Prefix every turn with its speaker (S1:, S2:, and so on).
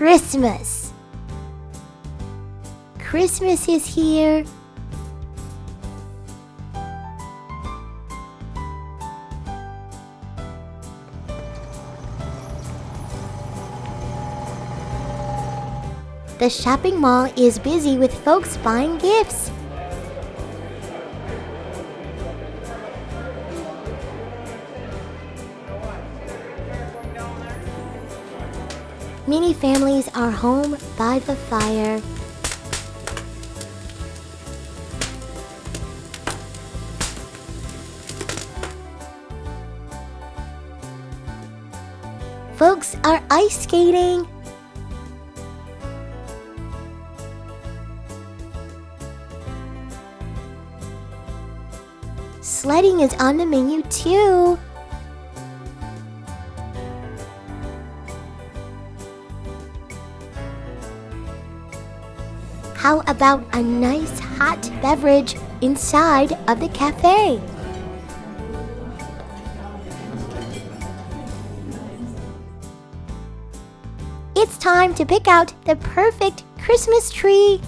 S1: Christmas. Christmas is here. The shopping mall is busy with folks buying gifts. Many families are home by the fire. Folks are ice skating. Sledding is on the menu too. How about a nice hot beverage inside of the cafe? It's time to pick out the perfect Christmas tree.